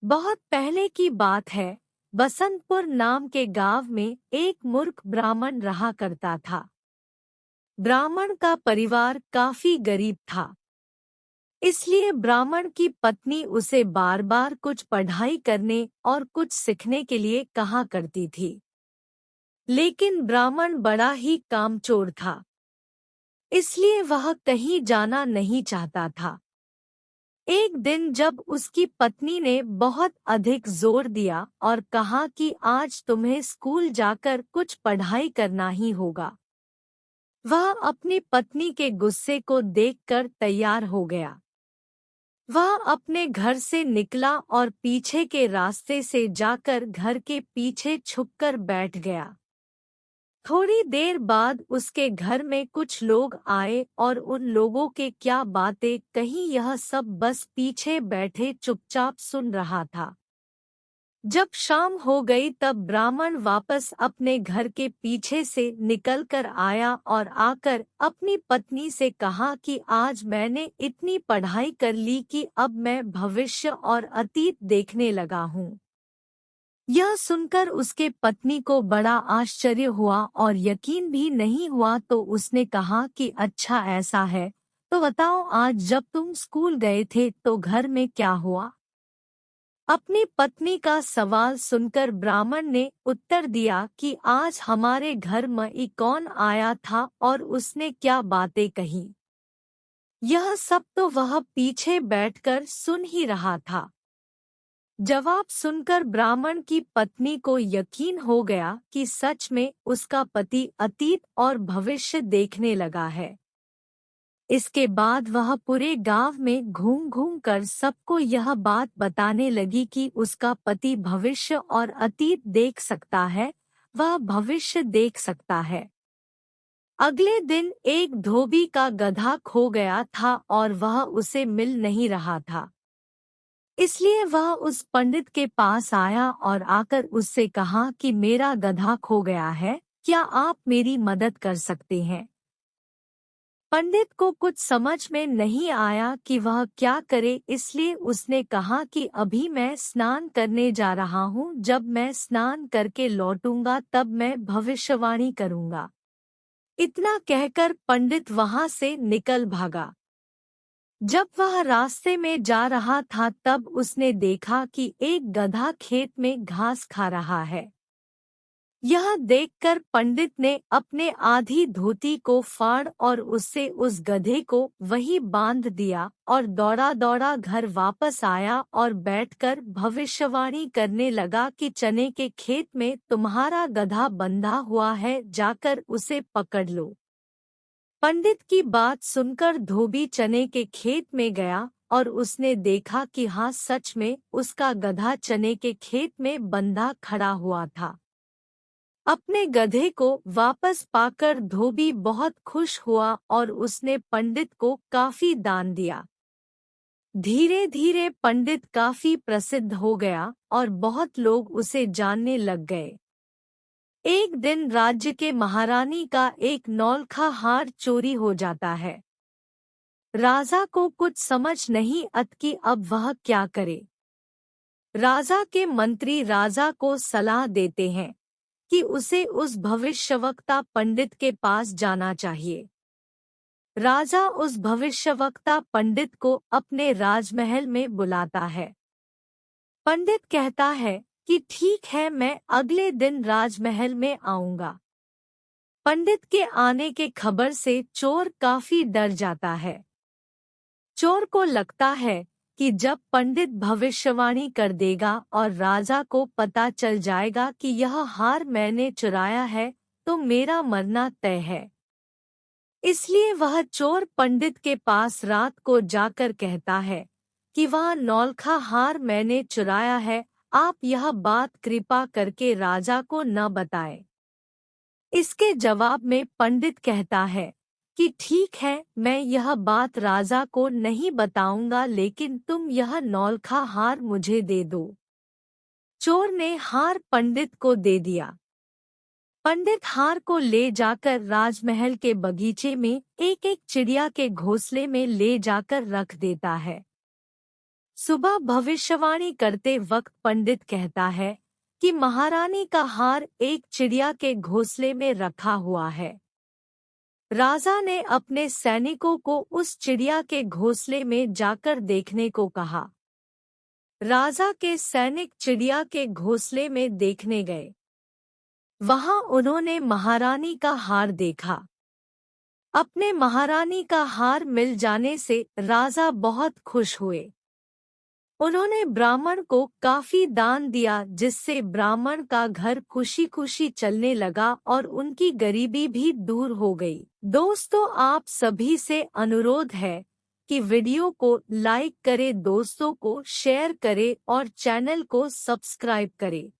बहुत पहले की बात है। बसंतपुर नाम के गांव में एक मूर्ख ब्राह्मण रहा करता था। ब्राह्मण का परिवार काफी गरीब था। इसलिए ब्राह्मण की पत्नी उसे बार बार कुछ पढ़ाई करने और कुछ सीखने के लिए कहा करती थी। लेकिन ब्राह्मण बड़ा ही कामचोर था, इसलिए वह कहीं जाना नहीं चाहता था। एक दिन जब उसकी पत्नी ने बहुत अधिक जोर दिया और कहा कि आज तुम्हें स्कूल जाकर कुछ पढ़ाई करना ही होगा, वह अपनी पत्नी के गुस्से को देखकर तैयार हो गया। वह अपने घर से निकला और पीछे के रास्ते से जाकर घर के पीछे छुपकर बैठ गया। थोड़ी देर बाद उसके घर में कुछ लोग आए और उन लोगों के क्या बातें कहीं यह सब बस पीछे बैठे चुपचाप सुन रहा था। जब शाम हो गई तब ब्राह्मण वापस अपने घर के पीछे से निकलकर आया और आकर अपनी पत्नी से कहा कि आज मैंने इतनी पढ़ाई कर ली कि अब मैं भविष्य और अतीत देखने लगा हूँ। यह सुनकर उसके पत्नी को बड़ा आश्चर्य हुआ और यकीन भी नहीं हुआ, तो उसने कहा कि अच्छा ऐसा है, तो बताओ आज जब तुम स्कूल गए थे तो घर में क्या हुआ? अपनी पत्नी का सवाल सुनकर ब्राह्मण ने उत्तर दिया कि आज हमारे घर में कौन आया था और उसने क्या बातें कही। यह सब तो वह पीछे बैठकर सुन ही रहा था। जवाब सुनकर ब्राह्मण की पत्नी को यकीन हो गया कि सच में उसका पति अतीत और भविष्य देखने लगा है। इसके बाद वह पूरे गांव में घूम घूम कर सबको यह बात बताने लगी कि उसका पति भविष्य और अतीत देख सकता है, वह भविष्य देख सकता है। अगले दिन एक धोबी का गधा खो गया था और वह उसे मिल नहीं रहा था। इसलिए वह उस पंडित के पास आया और आकर उससे कहा कि मेरा गधा खो गया है, क्या आप मेरी मदद कर सकते हैं? पंडित को कुछ समझ में नहीं आया कि वह क्या करे, इसलिए उसने कहा कि अभी मैं स्नान करने जा रहा हूँ, जब मैं स्नान करके लौटूंगा तब मैं भविष्यवाणी करूंगा। इतना कहकर पंडित वहां से निकल भागा। जब वह रास्ते में जा रहा था तब उसने देखा कि एक गधा खेत में घास खा रहा है। यह देखकर पंडित ने अपने आधी धोती को फाड़ और उससे उस गधे को वहीं बांध दिया और दौड़ा दौड़ा घर वापस आया और बैठकर भविष्यवाणी करने लगा कि चने के खेत में तुम्हारा गधा बंधा हुआ है, जाकर उसे पकड़ लो। पंडित की बात सुनकर धोबी चने के खेत में गया और उसने देखा कि हाँ, सच में उसका गधा चने के खेत में बंधा खड़ा हुआ था। अपने गधे को वापस पाकर धोबी बहुत खुश हुआ और उसने पंडित को काफी दान दिया। धीरे धीरे पंडित काफी प्रसिद्ध हो गया और बहुत लोग उसे जानने लग गए। एक दिन राज्य के महारानी का एक नौलखा हार चोरी हो जाता है। राजा को कुछ समझ नहीं आती कि अब वह क्या करे। राजा के मंत्री राजा को सलाह देते हैं कि उसे उस भविष्यवक्ता पंडित के पास जाना चाहिए। राजा उस भविष्यवक्ता पंडित को अपने राजमहल में बुलाता है। पंडित कहता है कि ठीक है, मैं अगले दिन राजमहल में आऊंगा। पंडित के आने के खबर से चोर काफी डर जाता है। चोर को लगता है कि जब पंडित भविष्यवाणी कर देगा और राजा को पता चल जाएगा कि यह हार मैंने चुराया है, तो मेरा मरना तय है। इसलिए वह चोर पंडित के पास रात को जाकर कहता है कि वह नौलखा हार मैंने चुराया है, आप यह बात कृपा करके राजा को न बताएं। इसके जवाब में पंडित कहता है कि ठीक है, मैं यह बात राजा को नहीं बताऊंगा, लेकिन तुम यह नौलखा हार मुझे दे दो। चोर ने हार पंडित को दे दिया। पंडित हार को ले जाकर राजमहल के बगीचे में एक एक चिड़िया के घोंसले में ले जाकर रख देता है। सुबह भविष्यवाणी करते वक्त पंडित कहता है कि महारानी का हार एक चिड़िया के घोंसले में रखा हुआ है। राजा ने अपने सैनिकों को उस चिड़िया के घोंसले में जाकर देखने को कहा। राजा के सैनिक चिड़िया के घोंसले में देखने गए। वहां उन्होंने महारानी का हार देखा। अपने महारानी का हार मिल जाने से राजा बहुत खुश हुए। उन्होंने ब्राह्मण को काफी दान दिया, जिससे ब्राह्मण का घर खुशी खुशी चलने लगा और उनकी गरीबी भी दूर हो गई। दोस्तों, आप सभी से अनुरोध है कि वीडियो को लाइक करें, दोस्तों को शेयर करें और चैनल को सब्सक्राइब करें।